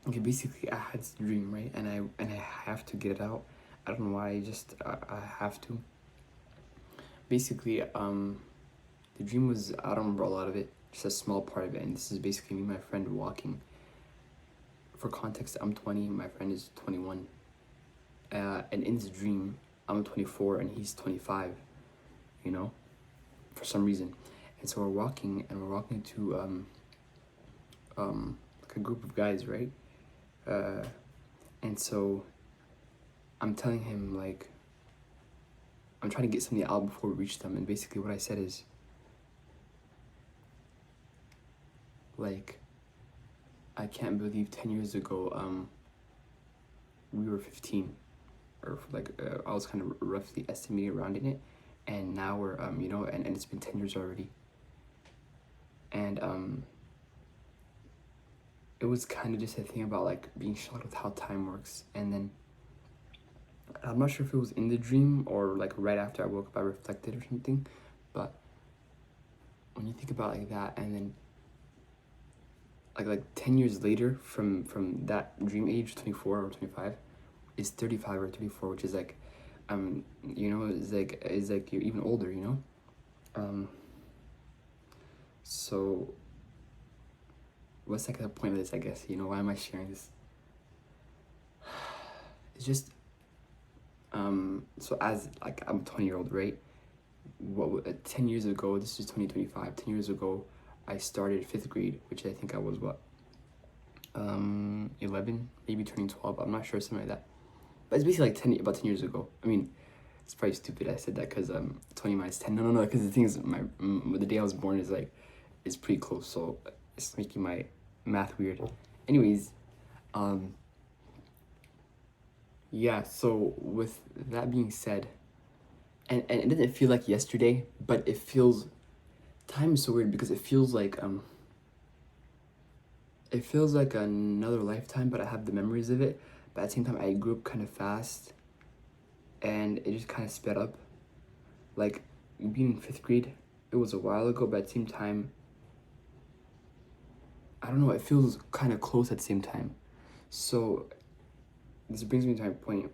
Okay, basically I had this dream, right? And I have to get it out. I don't know why. I have to. Basically, the dream was, I don't remember a lot of it, just a small part of it. And this is basically me and my friend walking. For context, I'm 20, my friend is 21. And in this dream, I'm 24 and he's 25. You know, for some reason. And so we're walking to like a group of guys, right? Uh, and so I'm telling him, like, I'm trying to get something out before we reach them. And basically what I said is, like, I can't believe 10 years ago, we were 15, or like, I was kind of roughly estimating around in it. And now we're, and it's been 10 years already. And it was kind of just a thing about like being shocked with how time works. And then I'm not sure if it was in the dream or like right after I woke up, I reflected or something. But when you think about it like that, and then like 10 years later from that dream age, 24 or 25, is 35 or 34, which is like, is like you're even older, you know. So what's like the point of this? I guess, you know, why am I sharing this? It's just so as like I'm 20-year-old, right? 10 years ago, this is 2025, 10 years ago, I started 5th grade, which I think I was what, 11, maybe turning 12, I'm not sure, something like that. But it's basically like about 10 years ago. I mean, it's probably stupid I said that, because 20 minus 10, no, because the thing is, the day I was born is pretty close, so it's making my math weird. Anyways, yeah, so with that being said, and it doesn't feel like yesterday, but it feels, time is so weird because it feels like another lifetime, but I have the memories of it. But at the same time, I grew up kind of fast, and it just kind of sped up. Like, being in 5th grade, it was a while ago, but at the same time, I don't know, it feels kind of close at the same time. So this brings me to my point.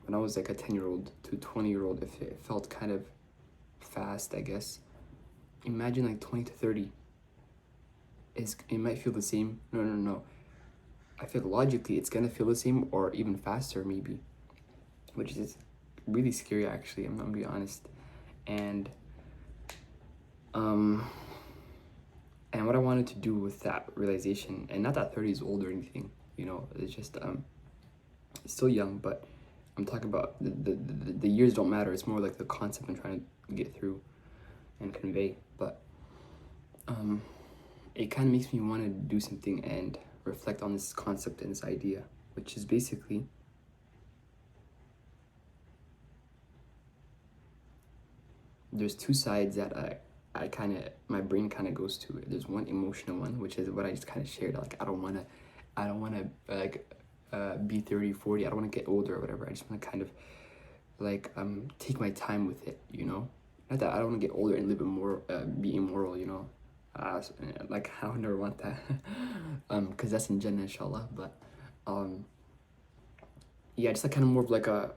When I was like a 10-year-old to 20-year-old, if it felt kind of fast, I guess. Imagine like 20 to 30. It might feel the same. No. I feel logically it's gonna feel the same or even faster, maybe, which is really scary. Actually, I'm gonna be honest. And and what I wanted to do with that realization, and not that 30 is old or anything, you know, it's just it's still young, but I'm talking about the years don't matter. It's more like the concept I'm trying to get through and convey. But it kind of makes me want to do something and reflect on this concept and this idea, which is basically, there's two sides that I kind of, my brain kind of goes to. There's one emotional one, which is what I just kind of shared. Like, I don't want to like be 30, 40. I don't want to get older or whatever. I just want to kind of like take my time with it, you know. Not that I don't want to get older and live be immoral, you know. Like, I would never want that, because that's in Jannah, inshallah. But yeah, just like kind of more of like a,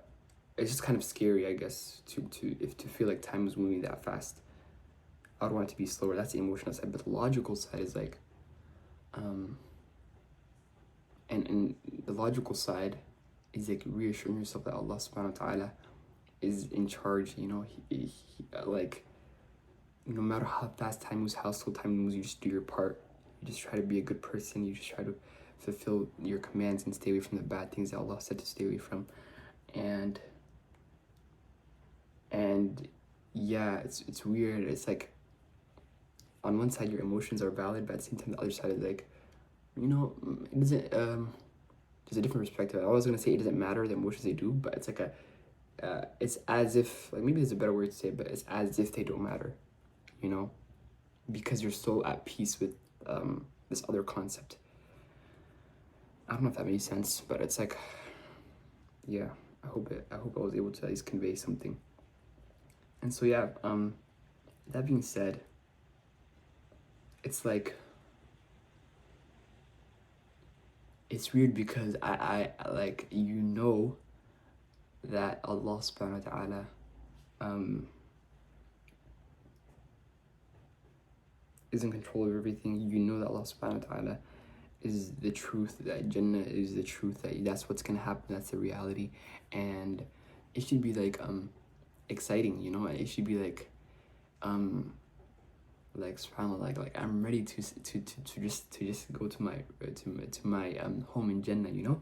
it's just kind of scary, I guess, to feel like time is moving that fast. I would want it to be slower. That's the emotional side. But the logical side is like, and the logical side is like reassuring yourself that Allah subhanahu wa ta'ala is in charge, you know. He like, no matter how fast time moves, how slow time moves, you just do your part. You just try to be a good person. You just try to fulfill your commands and stay away from the bad things that Allah said to stay away from. And yeah, it's weird. It's like, on one side your emotions are valid, but at the same time the other side is like, you know, it doesn't there's a different perspective. I was gonna say it doesn't matter the emotions they do, but it's like it's as if, like, maybe there's a better word to say it, but it's as if they don't matter, you know, because you're so at peace with this other concept. I don't know if that makes sense, but it's like, yeah, I hope I was able to at least convey something. And so yeah, that being said, it's like, it's weird because I like, you know, that Allah subhanahu wa ta'ala um is in control of everything. You know that Allah subhanahu wa ta'ala is the truth, that Jannah is the truth, that that's what's gonna happen, that's the reality. And it should be like exciting, you know. It should be like subhanallah, like I'm ready to just go to my home in Jannah, you know.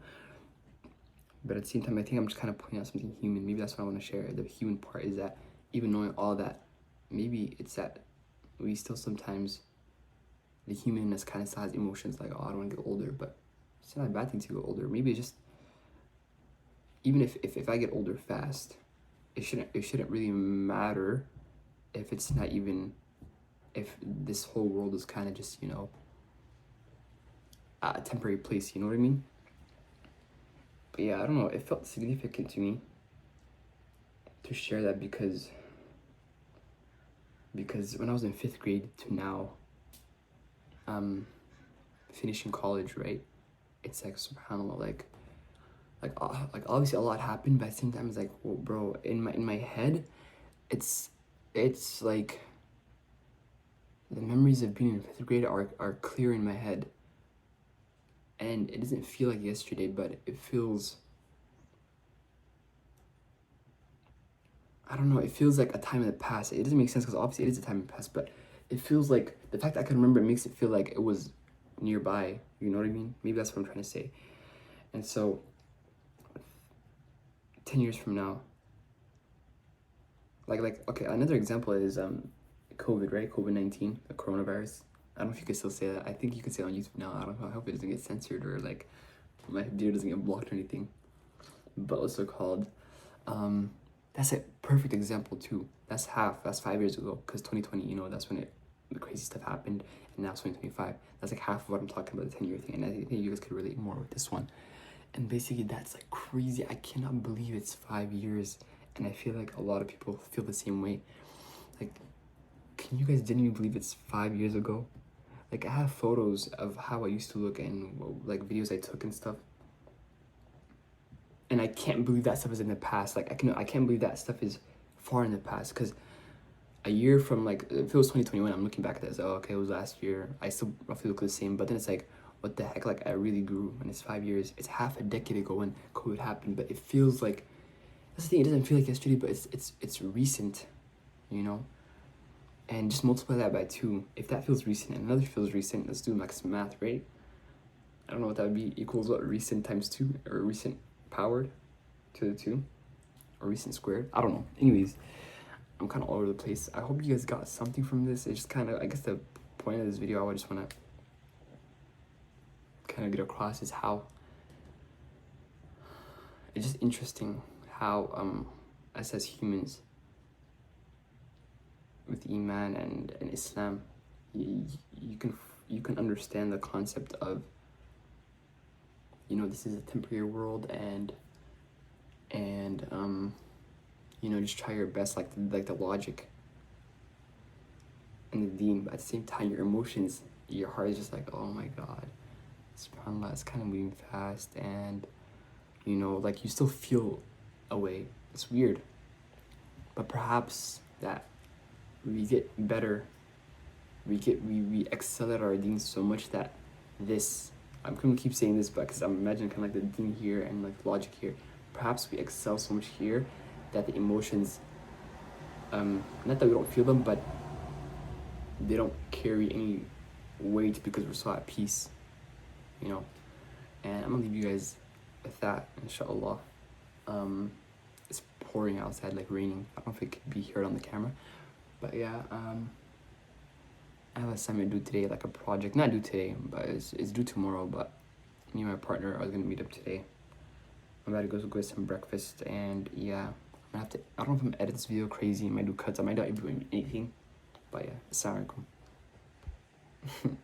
But at the same time, I think I'm just kind of pointing out something human. Maybe that's what I want to share. The human part is that even knowing all that, maybe it's that we still sometimes, the humanness kind of still has emotions like, oh, I don't want to get older, but it's not a bad thing to get older. Maybe it's just, even if I get older fast, it shouldn't really matter if it's not even, if this whole world is kind of just, you know, a temporary place, you know what I mean? But yeah, I don't know, it felt significant to me to share that because when I was in 5th grade to now, finishing college, right? It's like subhanallah, like obviously a lot happened, but at the same time it's like, well, bro, in my head, it's like the memories of being in 5th grade are clear in my head, and it doesn't feel like yesterday, but it feels, I don't know, it feels like a time in the past. It doesn't make sense because obviously it is a time in the past, but it feels like the fact that I can remember it makes it feel like it was nearby. You know what I mean? Maybe that's what I'm trying to say. And so, 10 years from now, like okay, another example is COVID, right? COVID-19, the coronavirus. I don't know if you can still say that. I think you can say it on YouTube now. I don't know. I hope it doesn't get censored or like my video doesn't get blocked or anything. But what's it called? That's a perfect example too. That's 5 years ago, because 2020, you know, that's when the crazy stuff happened, and now it's 2025. That's like half of what I'm talking about, the 10-year thing, and I think you guys could relate more with this one. And basically, that's like crazy. I cannot believe it's 5 years, and I feel like a lot of people feel the same way. Like, can you guys genuinely believe it's 5 years ago? Like, I have photos of how I used to look and like videos I took and stuff. And I can't believe that stuff is in the past. Like, I can't believe that stuff is far in the past, because a year from, like, if it was 2021, I'm looking back at this, oh, okay, it was last year, I still roughly look the same, but then it's like, what the heck, like, I really grew, and it's 5 years. It's half a decade ago when COVID happened, but it feels like, that's the thing, it doesn't feel like yesterday, but it's recent, you know? And just multiply that by 2. If that feels recent and another feels recent, let's do math, right? I don't know what that would be, equals what, recent times 2, or recent powered to the 2, or recent squared, I don't know. Anyways, I'm kind of all over the place. I hope you guys got something from this. It's just kind of, I guess the point of this video I just want to kind of get across is how it's just interesting how us as humans with Iman and Islam, you can understand the concept of, you know, this is a temporary world, and you know, just try your best, like the logic and the deen, but at the same time your emotions, your heart is just like, oh my god, subhanallah, it's kind of moving fast, and you know, like, you still feel a way. It's weird, but perhaps that we get better, we excel at our deen so much that this, I'm gonna keep saying this, but because I'm imagining kind of like the deen here and like the logic here, perhaps we excel so much here that the emotions, not that we don't feel them, but they don't carry any weight because we're so at peace, you know. And I'm gonna leave you guys with that, inshallah. It's pouring outside, like raining. I don't know if it could be heard on the camera, but yeah, I have an assignment due today, like a project, not due today, but it's due tomorrow, but me and my partner are gonna meet up today. I'm about to go get some breakfast, and yeah, I'm gonna have to, I don't know if I'm gonna edit this video crazy, I might do cuts, I might not do anything, but yeah, assalamu alaikum.